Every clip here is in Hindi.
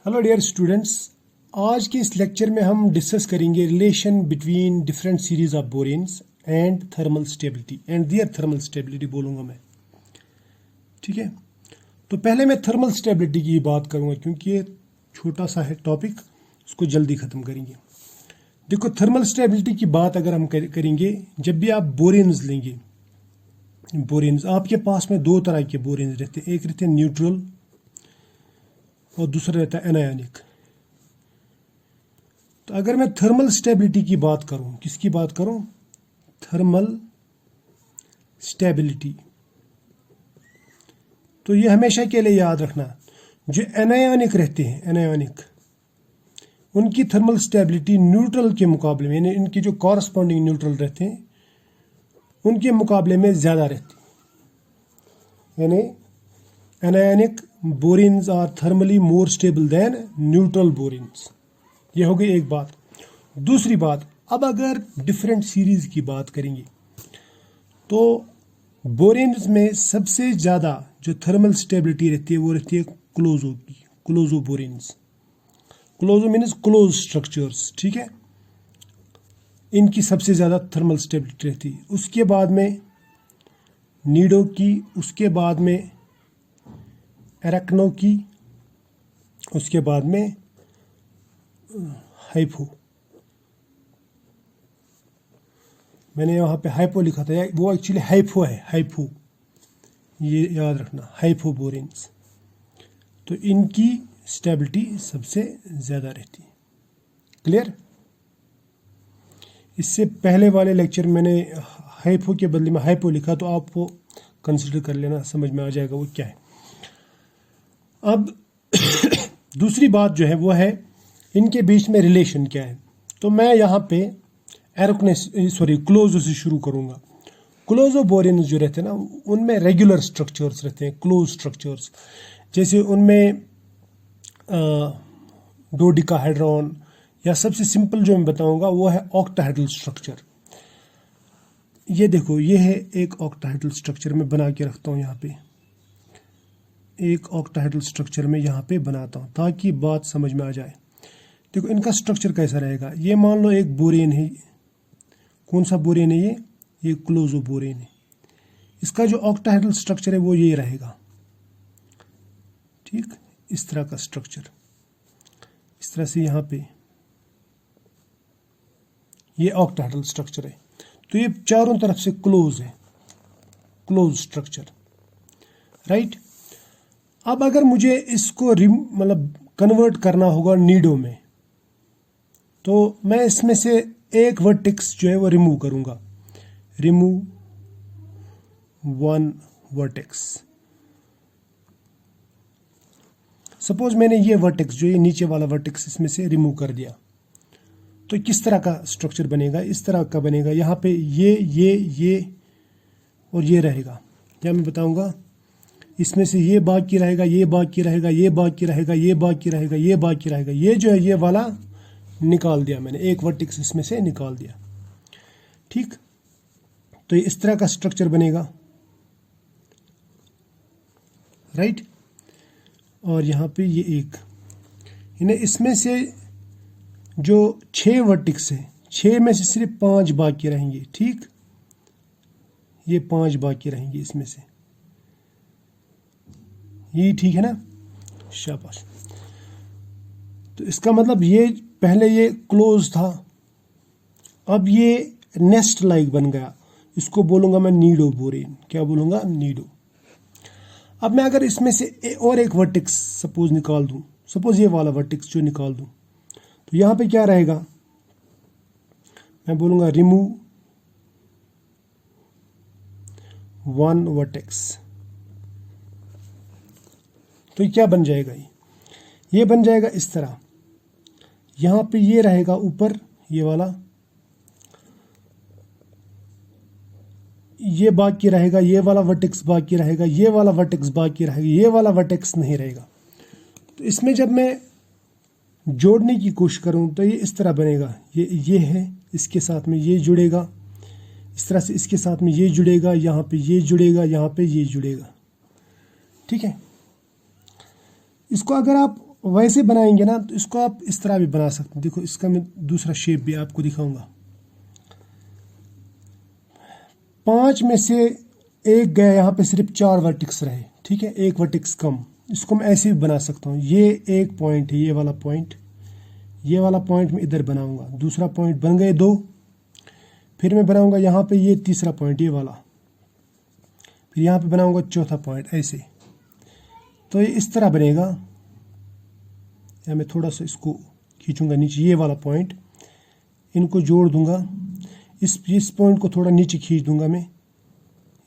हेलो डियर स्टूडेंट्स, आज के इस लेक्चर में हम डिस्कस करेंगे relation between different series of boranes and thermal stability and their thermal stability बोलूँगा मैं। ठीक है, तो पहले मैं थर्मल स्टेबिलिटी की बात करूँगा क्योंकि ये छोटा सा है टॉपिक, उसको जल्दी ख़त्म करेंगे। देखो, थर्मल स्टेबिलिटी की बात अगर हम करेंगे, जब भी आप बोरेन्स लेंगे, बोरेन्स आपके पास में दो तरह के बोरेन्स रहते हैं, एक रहते हैं न्यूट्रल और दूसरा रहता है एनायनिक। तो अगर मैं थर्मल स्टेबिलिटी की बात करूं, किसकी बात करूं? Thermal stability. तो ये हमेशा के लिए याद रखना, जो एनायनिक रहते हैं, एनायनिक, उनकी थर्मल स्टेबिलिटी न्यूट्रल के मुकाबले में, यानी इनकी जो कॉरस्पॉन्डिंग न्यूट्रल रहते हैं उनके मुकाबले में ज़्यादा रहती है। यानी anionic boranes are thermally more stable than neutral boranes. ये हो गई एक बात। दूसरी बात, अब अगर डिफरेंट सीरीज की बात करेंगे तो बोरेन्स में सबसे ज़्यादा जो थर्मल स्टेबिलिटी रहती है वो रहती है क्लोजो की, क्लोजो बोरेन्स। क्लोजो मीन्स क्लोज स्ट्रक्चर्स, ठीक है, इनकी सबसे ज़्यादा थर्मल स्टेबिलिटी रहती है। उसके बाद में नीडो की, उसके बाद में एरेक्नो की, उसके बाद में हाइपो। मैंने यहाँ पे हाइपो लिखा था, वो एक्चुअली हाइपो है, हाइपो, ये याद रखना, हाइपो बोरेन्स। तो इनकी स्टेबिलिटी सबसे ज़्यादा रहती है। क्लियर? इससे पहले वाले लेक्चर मैंने हाइपो के बदले में हाइपो लिखा, तो आप वो कंसिडर कर लेना, समझ में आ जाएगा वो क्या है। अब दूसरी बात जो है वो है इनके बीच में रिलेशन क्या है। तो मैं यहाँ पे क्लोजो से शुरू करूँगा। क्लोजो बोरेन्स जो रहते हैं ना, उनमें रेगुलर स्ट्रक्चर्स रहते हैं, क्लोज स्ट्रक्चर्स। जैसे उनमें डोडिकाहेड्रॉन, या सबसे सिंपल जो मैं बताऊँगा वो है ऑक्टाहेड्रल स्ट्रक्चर। ये देखो, ये है एक ऑक्टाहेड्रल स्ट्रक्चर मैं बना के रखता हूँ यहाँ पे, एक ऑक्टाहेड्रल स्ट्रक्चर में यहाँ पे बनाता हूँ ताकि बात समझ में आ जाए। देखो, इनका स्ट्रक्चर कैसा रहेगा। ये मान लो एक बोरेन है, कौन सा बोरेन है ये क्लोजो बोरेन है। इसका जो ऑक्टाहेड्रल स्ट्रक्चर है वो ये रहेगा, ठीक, इस तरह का स्ट्रक्चर, इस तरह से यहाँ पे ये ऑक्टाहेड्रल स्ट्रक्चर है। तो ये चारों तरफ से क्लोज है, क्लोज स्ट्रक्चर, राइट। अब अगर मुझे इसको मतलब कन्वर्ट करना होगा नीडो में, तो मैं इसमें से एक वर्टेक्स जो है वो रिमूव करूंगा। Remove one vertex. सपोज मैंने ये वर्टेक्स, जो ये नीचे वाला वर्टेक्स, इसमें से रिमूव कर दिया, तो किस तरह का स्ट्रक्चर बनेगा? इस तरह का बनेगा। यहाँ पे ये और ये रहेगा। क्या मैं बताऊंगा, इसमें से ये बाकी रहेगा, ये बाकी रहेगा, ये बाकी रहेगा, ये बाकी रहेगा, ये बाकी रहेगा। ये जो है ये वाला निकाल दिया मैंने, एक वर्टेक्स इसमें से निकाल दिया, ठीक। तो ये इस तरह का स्ट्रक्चर बनेगा, राइट। और यहाँ पे ये एक, इन्हें इसमें से जो 6 वर्टेक्स है, 6 में से सिर्फ 5 बाकी रहेंगे, ठीक। ये 5 बाकी रहेंगे इसमें से, ये ठीक है ना, शाबाश। तो इसका मतलब ये पहले ये क्लोज था, अब ये नेस्ट लाइक बन गया। इसको बोलूंगा मैं नीडो बोरेन। क्या बोलूंगा? नीडो। अब मैं अगर इसमें से और एक वर्टेक्स सपोज निकाल दूं, सपोज ये वाला वर्टेक्स जो निकाल दूं, तो यहां पे क्या रहेगा? मैं बोलूंगा रिमूव वन वर्टेक्स। तो क्या बन जाएगा? ये बन जाएगा इस तरह। यहां पे ये रहेगा ऊपर, ये वाला, ये बाकी रहेगा, ये वाला वर्टेक्स बाकी रहेगा, ये वाला वर्टेक्स बाकी रहेगा, ये वाला वर्टेक्स नहीं रहेगा। तो इसमें जब मैं जोड़ने की कोशिश करूं तो ये इस तरह बनेगा। ये है, इसके साथ में ये जुड़ेगा, इस तरह से इसके साथ में ये जुड़ेगा, यहाँ पे ये जुड़ेगा, यहाँ पे ये जुड़ेगा, ठीक है। इसको अगर आप वैसे बनाएंगे ना तो इसको आप इस तरह भी बना सकते हैं। देखो इसका मैं दूसरा शेप भी आपको दिखाऊंगा। 5 में से एक गया, यहाँ पे सिर्फ 4 वर्टिक्स रहे, ठीक है, एक वर्टिक्स कम। इसको मैं ऐसे भी बना सकता हूँ। ये एक पॉइंट है, ये वाला पॉइंट, ये वाला पॉइंट मैं इधर बनाऊंगा। दूसरा पॉइंट बन गए 2। फिर मैं बनाऊंगा यहाँ पे ये तीसरा पॉइंट, ये वाला। फिर यहाँ पे बनाऊंगा चौथा पॉइंट, ऐसे। तो ये इस तरह बनेगा। या मैं थोड़ा सा इसको खींचूंगा नीचे, ये वाला पॉइंट, इनको जोड़ दूंगा। इस पॉइंट को थोड़ा नीचे खींच दूंगा मैं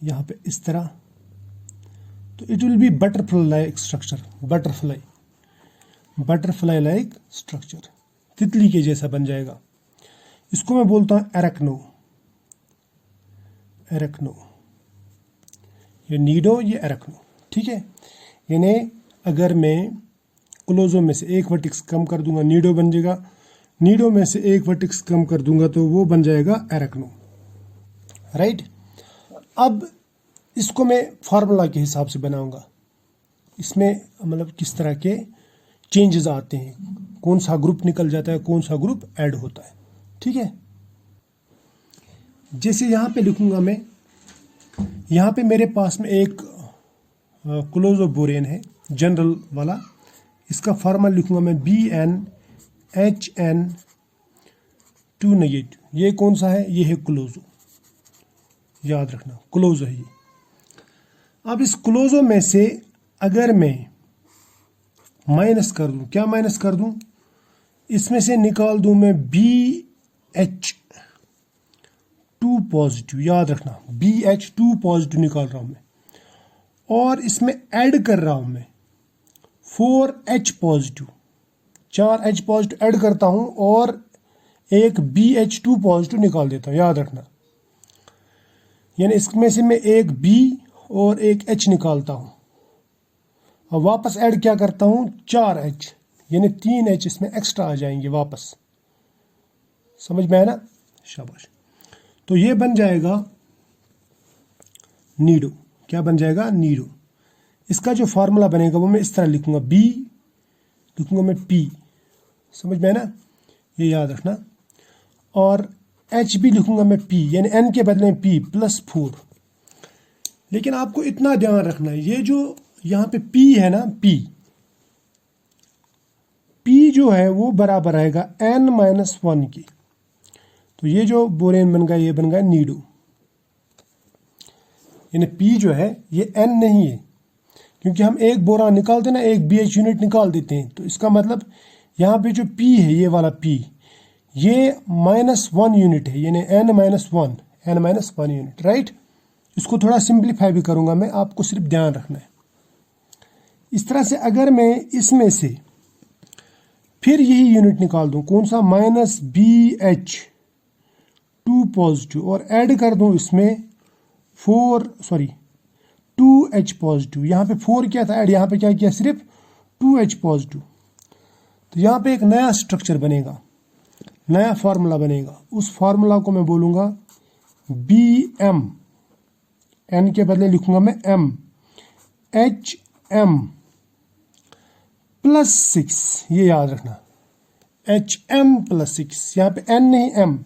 यहाँ पे, इस तरह। तो it will be butterfly like structure, butterfly like structure, तितली के जैसा बन जाएगा। इसको मैं बोलता हूँ एरेक्नो। ये नीडो, ये एरेक्नो, ठीक है। यानी अगर मैं क्लोजो में से एक वर्टिक्स कम कर दूंगा, नीडो बन जाएगा। नीडो में से एक वर्टिक्स कम कर दूंगा तो वो बन जाएगा एरेक्नो, राइट। अब इसको मैं फार्मूला के हिसाब से बनाऊंगा। इसमें मतलब किस तरह के चेंजेस आते हैं, कौन सा ग्रुप निकल जाता है, कौन सा ग्रुप ऐड होता है, ठीक है। जैसे यहाँ पे लिखूंगा मैं, यहाँ पे मेरे पास में एक क्लोजो बोरेन है, जनरल वाला। इसका फार्मूला लिखूंगा मैं BnHn2-। ये कौन सा है? ये है क्लोजो, याद रखना, क्लोजो है ये। अब इस क्लोजो में से अगर मैं माइनस कर दूं, क्या माइनस कर दूं? इसमें से निकाल दूं मैं BH2 पॉजिटिव, याद रखना, BH2 पॉजिटिव निकाल रहा हूं मैं। और इसमें ऐड कर रहा हूं मैं 4H positive, 4H positive add करता हूं और एक BH2 पॉजिटिव निकाल देता हूं, याद रखना। यानी इसमें से मैं एक B और एक H निकालता हूं और वापस ऐड क्या करता हूं? 4H, यानी 3H इसमें एक्स्ट्रा आ जाएंगे वापस। समझ में आया ना? शाबाश। तो ये बन जाएगा नीडो। क्या बन जाएगा? नीडो। इसका जो फार्मूला बनेगा वो मैं इस तरह लिखूंगा, B लिखूंगा मैं P। समझ में आया ना? ये याद रखना। और H भी लिखूंगा मैं P, यानी N के बदले में P +4। लेकिन आपको इतना ध्यान रखना है, ये जो यहाँ पे P है ना, P जो है वो बराबर रहेगा N-1 की। तो ये जो बोरेन बन गया, ये बन गया नीडो। यानी P जो है ये N नहीं है, क्योंकि हम एक बोरान निकालते ना, एक BH यूनिट निकाल देते हैं। तो इसका मतलब यहाँ पे जो P है, ये वाला P, ये -1 यूनिट है, यानी N-1 यूनिट, राइट। इसको थोड़ा सिंप्लीफाई भी करूंगा मैं, आपको सिर्फ ध्यान रखना है। इस तरह से अगर मैं इसमें से फिर यही यूनिट निकाल दूं, कौन सा? -BH2 पॉजिटिव, और ऐड कर दूं इसमें 2H पॉजिटिव। यहाँ पे 4 क्या था ऐड, यहाँ पे क्या किया? सिर्फ 2H पॉजिटिव। तो यहाँ पे एक नया स्ट्रक्चर बनेगा, नया फार्मूला बनेगा। उस फार्मूला को मैं बोलूंगा BM, N के बदले लिखूंगा मैं M, HM +6। ये याद रखना, HM +6। यहाँ पे N नहीं, M।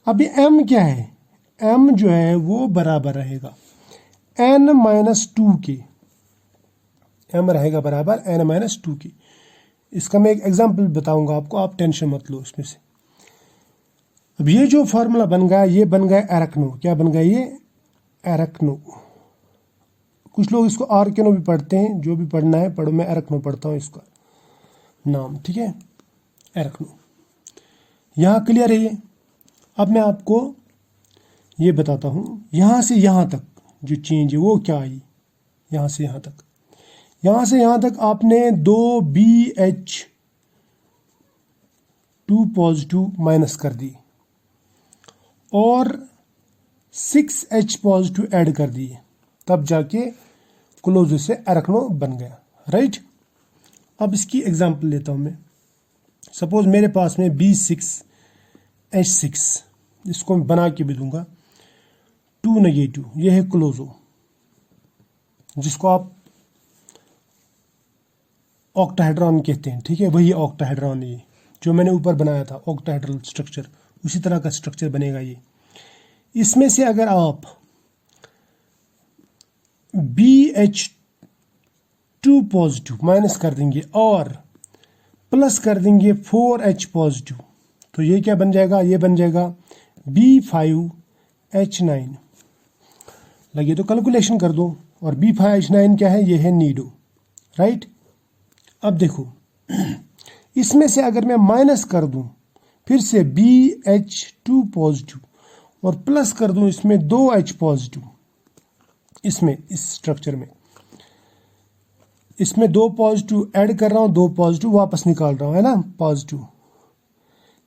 अब ये M क्या है? M जो है वो बराबर रहेगा N-2 के। M रहेगा बराबर N-2 के। इसका मैं एक एग्जांपल बताऊंगा आपको, आप टेंशन मत लो इसमें से। अब ये जो फार्मूला बन गया, ये बन गया एरेक्नो। क्या बन गया? ये एरेक्नो। कुछ लोग इसको आर्केनो भी पढ़ते हैं, जो भी पढ़ना है पढ़ो, मैं एरेक्नो पढ़ता हूँ इसका नाम, ठीक है, एरेक्नो। यहाँ क्लियर है ये? अब मैं आपको ये बताता हूँ, यहाँ से यहाँ तक जो चेंज है वो क्या आई। यहाँ से यहाँ तक, यहाँ से यहाँ तक आपने 2 BH2 पॉजिटिव माइनस कर दी और 6H पॉजिटिव ऐड कर दिए, तब जाके क्लोजो से एरेक्नो बन गया, राइट। अब इसकी एग्जांपल लेता हूं मैं। सपोज मेरे पास में B6H6, इसको मैं बना के भी दूंगा 2-, ये है क्लोजो, जिसको आप ऑक्टाहेड्रॉन कहते हैं, ठीक है, वही ऑक्टाहेड्रॉन ये जो मैंने ऊपर बनाया था ऑक्टाहेड्रल स्ट्रक्चर, उसी तरह का स्ट्रक्चर बनेगा ये। इसमें से अगर आप BH2 पॉजिटिव माइनस कर देंगे और प्लस कर देंगे 4H पॉजिटिव, तो ये क्या बन जाएगा, ये बन जाएगा B5H9। लगे तो कैलकुलेशन कर दो। और B5H9 क्या है, ये है नीडो, राइट। अब देखो इसमें से अगर मैं माइनस कर दूं फिर से BH2 पॉजिटिव और प्लस कर दूं इसमें 2H पॉजिटिव, इसमें इस स्ट्रक्चर में इसमें 2 पॉजिटिव ऐड कर रहा हूं, 2 पॉजिटिव वापस निकाल रहा हूं, है ना, पॉजिटिव।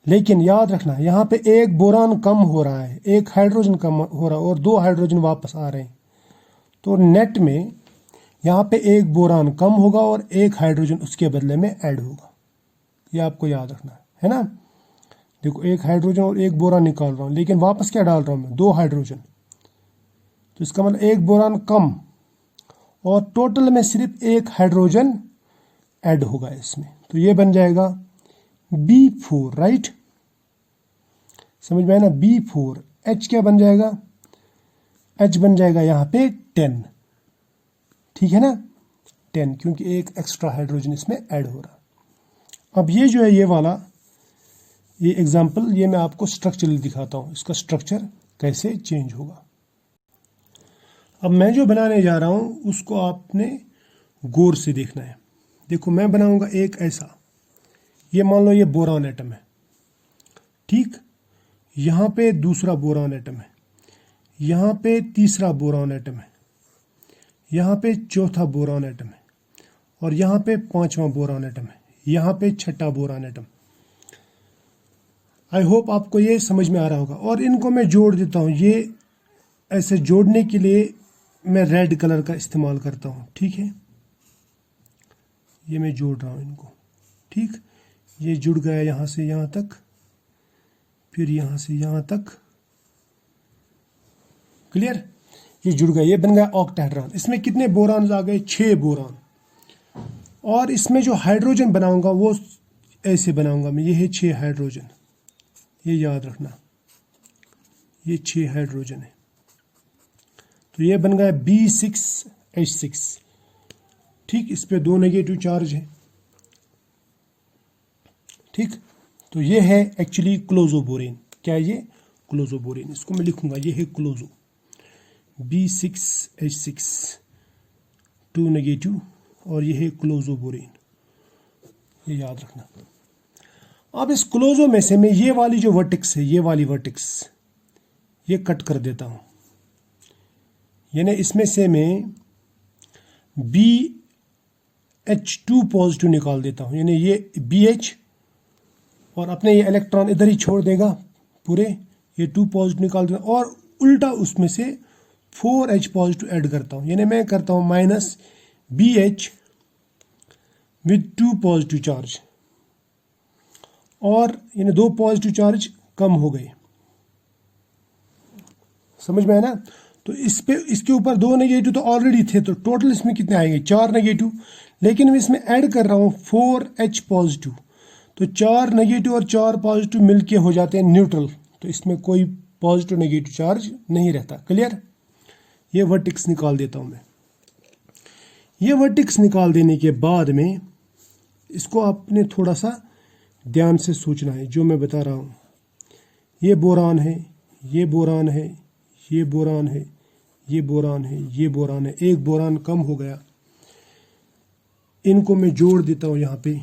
लेकिन याद रखना यहां पे एक बोरान कम हो रहा है, एक हाइड्रोजन कम हो रहा है और 2 हाइड्रोजन वापस आ रहे हैं, तो नेट में यहां पे एक बोरान कम होगा और एक हाइड्रोजन उसके बदले में ऐड होगा। ये आपको याद रखना है ना। देखो एक हाइड्रोजन और एक बोरान निकाल रहा हूं, लेकिन वापस क्या डाल रहा हूं मैं, 2 हाइड्रोजन, तो इसका मतलब एक बोरान कम और टोटल में सिर्फ एक हाइड्रोजन ऐड होगा इसमें, तो ये बन जाएगा B4, राइट। समझ में आया ना, B4। H क्या बन जाएगा, H बन जाएगा यहाँ पे 10, ठीक है ना, 10, क्योंकि एक एक्स्ट्रा हाइड्रोजन इसमें ऐड हो रहा। अब ये जो है ये वाला ये एग्जाम्पल, ये मैं आपको स्ट्रक्चरली दिखाता हूँ, इसका स्ट्रक्चर कैसे चेंज होगा। अब मैं जो बनाने जा रहा हूँ उसको आपने गौर से देखना है। देखो मैं बनाऊंगा एक ऐसा, ये मान लो ये बोरान एटम है, ठीक, यहाँ पे दूसरा बोरान एटम है, यहाँ पे तीसरा बोरान एटम है, यहाँ पे चौथा बोरान एटम है और यहाँ पे 5वां बोरान एटम है, यहाँ पे 6ठा बोरान एटम। आई होप आपको ये समझ में आ रहा होगा। और इनको मैं जोड़ देता हूँ, ये ऐसे जोड़ने के लिए मैं रेड कलर का इस्तेमाल करता हूँ, ठीक है, ये मैं जोड़ रहा हूँ इनको, ठीक, ये जुड़ गया यहाँ से यहाँ तक, फिर यहाँ से यहाँ तक, क्लियर, ये जुड़ गया, ये बन गया ऑक्टाहेड्रॉन। इसमें कितने बोरान आ गए, 6 बोरान। और इसमें जो हाइड्रोजन बनाऊंगा वो ऐसे बनाऊंगा मैं, ये है 6 हाइड्रोजन, ये याद रखना, ये 6 हाइड्रोजन है, तो ये बन गया B6H6, ठीक, इस पे 2 नेगेटिव चार्ज है, ठीक। तो ये है एक्चुअली क्लोजोबोरेन। क्या है ये, क्लोजोबोरेन, इसको मैं लिखूंगा, ये है क्लोजो, B6H6 2 नेगेटिव और ये है क्लोजोबोरेन, ये याद रखना। अब इस क्लोजो में से मैं ये वाली जो वर्टेक्स है, ये वाली वर्टेक्स ये कट कर देता हूं, यानी इसमें से मैं BH2 पॉजिटिव निकाल देता हूं, यानी ये BH और अपने ये इलेक्ट्रॉन इधर ही छोड़ देगा पूरे, ये 2 पॉजिटिव निकाल देगा और उल्टा उसमें से 4H पॉजिटिव ऐड करता हूं, यानी मैं करता हूं minus BH with 2 positive charge, और यानी 2 पॉजिटिव चार्ज कम हो गए, समझ में आया ना। तो इस पे इसके ऊपर 2 नेगेटिव तो ऑलरेडी थे, तो टोटल इसमें कितने आएंगे, 4 नेगेटिव, लेकिन मैं इसमें ऐड कर रहा हूं 4H पॉजिटिव, तो 4 नेगेटिव और 4 पॉजिटिव मिलके हो जाते हैं न्यूट्रल, तो इसमें कोई पॉजिटिव नेगेटिव चार्ज नहीं रहता, क्लियर। ये वर्टेक्स निकाल देता हूं मैं। ये वर्टेक्स निकाल देने के बाद में इसको आपने थोड़ा सा ध्यान से सोचना है, जो मैं बता रहा हूं, ये बोरान है, ये बोरान है, ये बोरान है, ये बोरान है, ये बोरान है, एक बोरान कम हो गया, इनको मैं जोड़ देता हूं यहाँ पे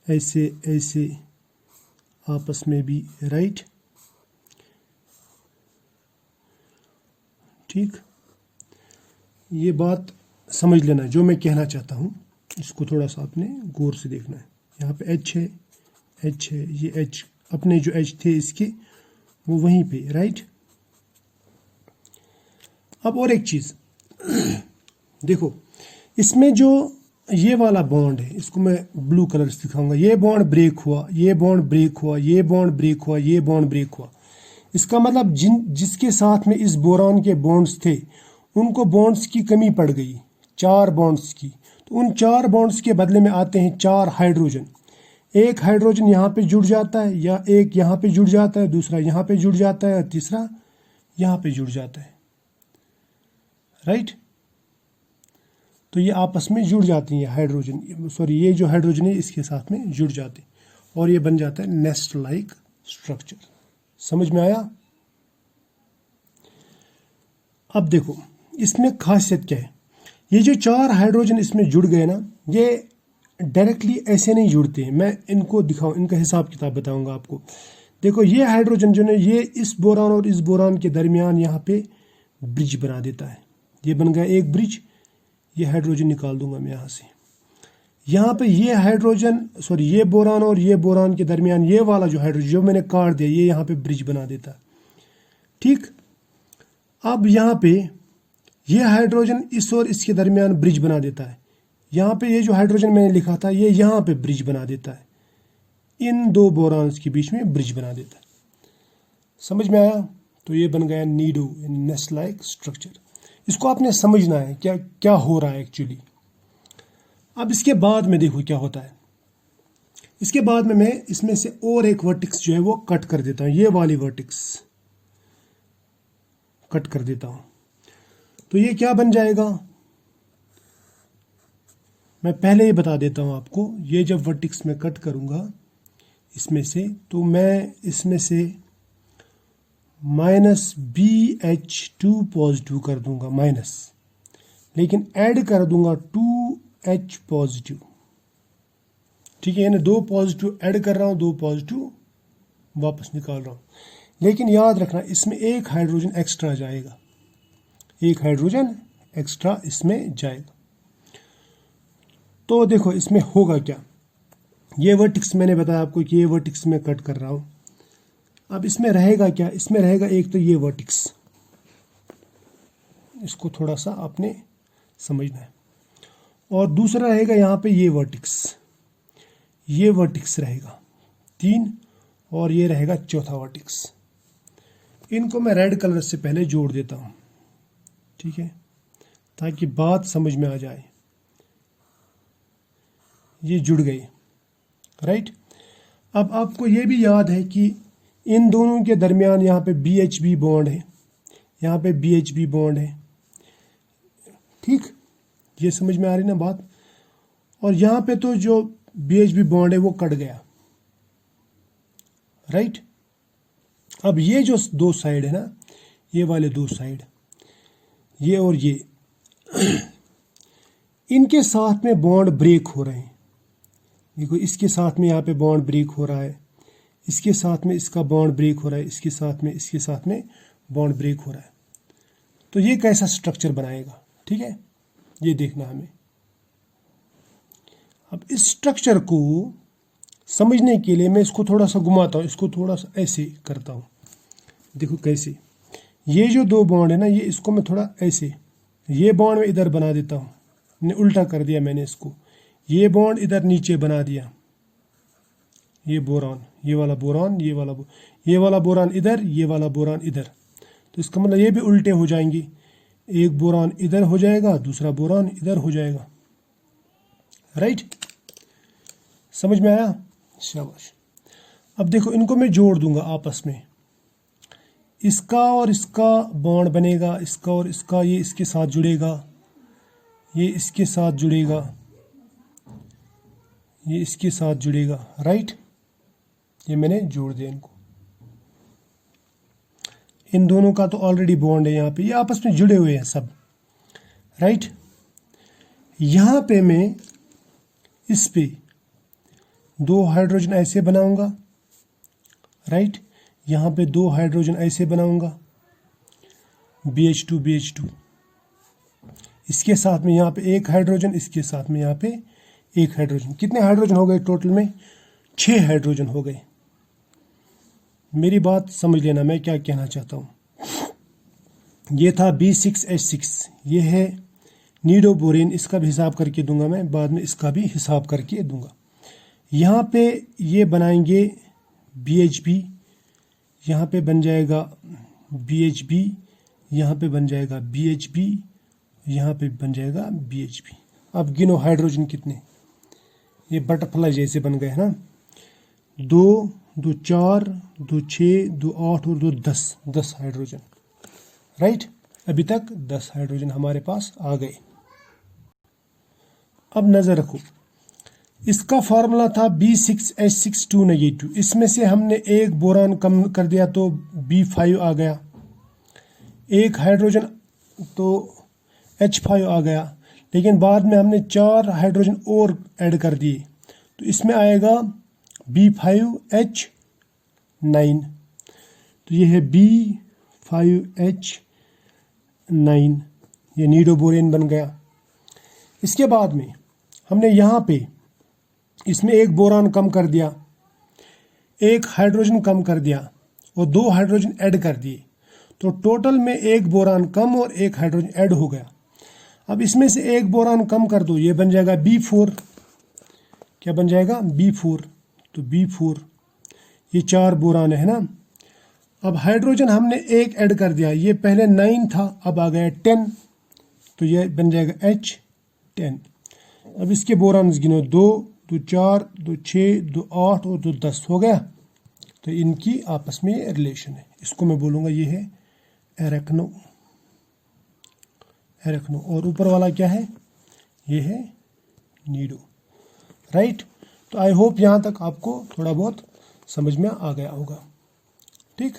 ऐसे ऐसे आपस में भी, राइट, ठीक। ये बात समझ लेना जो मैं कहना चाहता हूँ, इसको थोड़ा सा आपने गौर से देखना है। यहाँ पे H है, H है, ये H अपने जो H थे इसके वो वहीं पे, राइट। अब और एक चीज देखो, इसमें जो ये वाला बॉन्ड है इसको मैं ब्लू कलर से दिखाऊंगा, ये बॉन्ड ब्रेक हुआ, ये बॉन्ड ब्रेक हुआ, ये बॉन्ड ब्रेक हुआ, ये बॉन्ड ब्रेक हुआ। इसका मतलब जिसके साथ में इस बोरान के बॉन्ड्स थे उनको बॉन्ड्स की कमी पड़ गई, 4 बॉन्ड्स की, तो उन 4 बॉन्ड्स के बदले में आते हैं 4 हाइड्रोजन। एक हाइड्रोजन यहाँ पे जुड़ जाता है, या एक यहाँ पे जुड़ जाता है, दूसरा यहाँ पे जुड़ जाता है, और तीसरा यहाँ पे जुड़ जाता है, राइट। तो ये आपस में जुड़ जाती हैं हाइड्रोजन, सॉरी ये जो हाइड्रोजन है इसके साथ में जुड़ जाते हैं और ये बन जाता है नेस्ट लाइक स्ट्रक्चर। समझ में आया? अब देखो इसमें खासियत क्या है। ये जो 4 हाइड्रोजन इसमें जुड़ गए ना, ये डायरेक्टली ऐसे नहीं जुड़ते हैं। मैं इनको दिखाऊं, इनका हिसाब किताब बताऊंगा आपको। देखो ये हाइड्रोजन जो है ये इस बोरान और इस बोरान के दरमियान यहाँ पे ब्रिज बना देता है। ये बन गया एक ब्रिज। ये हाइड्रोजन निकाल दूंगा मैं यहाँ से। यहाँ पे ये हाइड्रोजन, सॉरी ये बोरान और ये बोरान के दरमियान ये वाला जो हाइड्रोजन जो मैंने काट दिया, ये यहाँ पे ब्रिज बना देता है, ठीक। अब यहाँ पे ये हाइड्रोजन इस और इसके दरमियान ब्रिज बना देता है। यहाँ पे ये जो हाइड्रोजन मैंने लिखा था ये यहाँ पे ब्रिज बना देता है, इन 2 बोरान्स के बीच में ब्रिज बना देता है। समझ में आया? तो ये बन गया नीडो, नेस्ट लाइक स्ट्रक्चर। इसको आपने समझना है क्या क्या हो रहा है एक्चुअली। अब इसके बाद में देखो क्या होता है। इसके बाद में मैं इसमें से और एक वर्टेक्स जो है वो कट कर देता हूं। ये वाली वर्टेक्स कट कर देता हूं, तो ये क्या बन जाएगा मैं पहले ही बता देता हूं आपको। ये जब वर्टेक्स में कट करूंगा इसमें से, तो मैं इसमें से -BH2 पॉजिटिव कर दूंगा माइनस, लेकिन ऐड कर दूंगा 2H पॉजिटिव, ठीक है। यानी 2 पॉजिटिव ऐड कर रहा हूं, 2 पॉजिटिव वापस निकाल रहा हूं। लेकिन याद रखना इसमें एक हाइड्रोजन एक्स्ट्रा जाएगा, एक हाइड्रोजन एक्स्ट्रा इसमें जाएगा। तो देखो इसमें होगा क्या। ये वर्टेक्स मैंने बताया आपको कि ये वर्टेक्स में कट कर रहा हूं। अब इसमें रहेगा क्या, इसमें रहेगा एक तो ये वर्टेक्स, इसको थोड़ा सा आपने समझना है, और दूसरा रहेगा यहाँ पे ये वर्टेक्स, ये वर्टेक्स रहेगा 3, और ये रहेगा चौथा वर्टेक्स। इनको मैं रेड कलर से पहले जोड़ देता हूँ, ठीक है, ताकि बात समझ में आ जाए। ये जुड़ गए, राइट। अब आपको ये भी याद है कि इन दोनों के दरमियान यहाँ पे BHB बॉन्ड है, यहाँ पे BHB बॉन्ड है, ठीक। ये समझ में आ रही ना बात। और यहाँ पे तो जो BHB बॉन्ड है वो कट गया, राइट। अब ये जो 2 साइड है ना, ये वाले 2 साइड, ये और ये इनके साथ में बॉन्ड ब्रेक हो रहे हैं। देखो इसके साथ में यहाँ पे बॉन्ड ब्रेक हो रहा है, इसके साथ में इसका बॉन्ड ब्रेक हो रहा है, इसके साथ में इसके साथ में बॉन्ड ब्रेक हो रहा है। तो ये कैसा स्ट्रक्चर बनाएगा, ठीक है, ये देखना हमें। अब इस स्ट्रक्चर को समझने के लिए मैं इसको थोड़ा सा घुमाता हूँ, इसको थोड़ा सा ऐसे करता हूँ। देखो कैसे, ये जो 2 बॉन्ड है ना, ये इसको मैं थोड़ा ऐसे, ये बॉन्ड मैं इधर बना देता हूँ, मैंने उल्टा कर दिया मैंने इसको। ये बॉन्ड इधर नीचे बना दिया, ये बोरान, ये वाला बोरान, ये वाला बोरान इधर, ये वाला बोरान इधर। तो इसका मतलब ये भी उल्टे हो जाएंगे, एक बोरान इधर हो जाएगा, दूसरा बोरान इधर हो जाएगा, राइट। समझ में आया? शाबाश। अब देखो इनको मैं जोड़ दूंगा आपस में, इसका और इसका बॉन्ड बनेगा, इसका और इसका, ये इसके साथ जुड़ेगा, ये इसके साथ जुड़ेगा, ये इसके साथ जुड़ेगा, राइट। ये मैंने जोड़ दिया इनको। इन दोनों का तो ऑलरेडी बॉन्ड है यहाँ पे, ये आपस में जुड़े हुए हैं सब, राइट। यहाँ पे मैं इस पे 2 हाइड्रोजन ऐसे बनाऊंगा, राइट। यहाँ पे 2 हाइड्रोजन ऐसे बनाऊंगा, BH2 BH2। इसके साथ में यहाँ पे 1 हाइड्रोजन, इसके साथ में यहाँ पे 1 हाइड्रोजन। कितने हाइड्रोजन हो गए टोटल में? 6 हाइड्रोजन हो गए। मेरी बात समझ लेना मैं क्या कहना चाहता हूँ। ये था B6H6, ये है नीडोबोरेन, इसका भी हिसाब करके दूंगा मैं, बाद में इसका भी हिसाब करके दूंगा। यहाँ पे ये बनाएंगे BHB, यहाँ पे बन जाएगा BHB, यहाँ पे बन जाएगा BHB, यहाँ पे बन जाएगा BHB, अब गिनो हाइड्रोजन कितने, ये बटरफ्लाई जैसे बन गए ना, 2, 2 4, 2 6, 2 8 और 2 10 हाइड्रोजन, राइट। अभी तक 10 हाइड्रोजन हमारे पास आ गए। अब नजर रखो, इसका फॉर्मूला था B6H6 -2, इसमें से हमने एक बोरान कम कर दिया तो B5 आ गया, एक हाइड्रोजन तो H5 आ गया, लेकिन बाद में हमने 4 हाइड्रोजन और ऐड कर दिए तो इसमें आएगा B5H9, तो ये है B5H9, ये नीडोबोरेन बन गया। इसके बाद में हमने यहाँ पे इसमें एक बोरान कम कर दिया, एक हाइड्रोजन कम कर दिया और 2 हाइड्रोजन ऐड कर दिए, तो टोटल में एक बोरान कम और एक हाइड्रोजन ऐड हो गया। अब इसमें से एक बोरान कम कर दो, ये बन जाएगा B4, क्या बन जाएगा B4, तो B4, ये 4 बोरान है ना। अब हाइड्रोजन हमने एक ऐड कर दिया, ये पहले 9 था अब आ गया 10, तो ये बन जाएगा H10। अब इसके बोरान गिनो, 2, 2 4, 2 6, 2 8 और 2 10 हो गया, तो इनकी आपस में रिलेशन है। इसको मैं बोलूँगा ये है एरेक्नो, और ऊपर वाला क्या है, ये है नीडो, राइट। तो आई होप यहाँ तक आपको थोड़ा बहुत समझ में आ गया होगा, ठीक।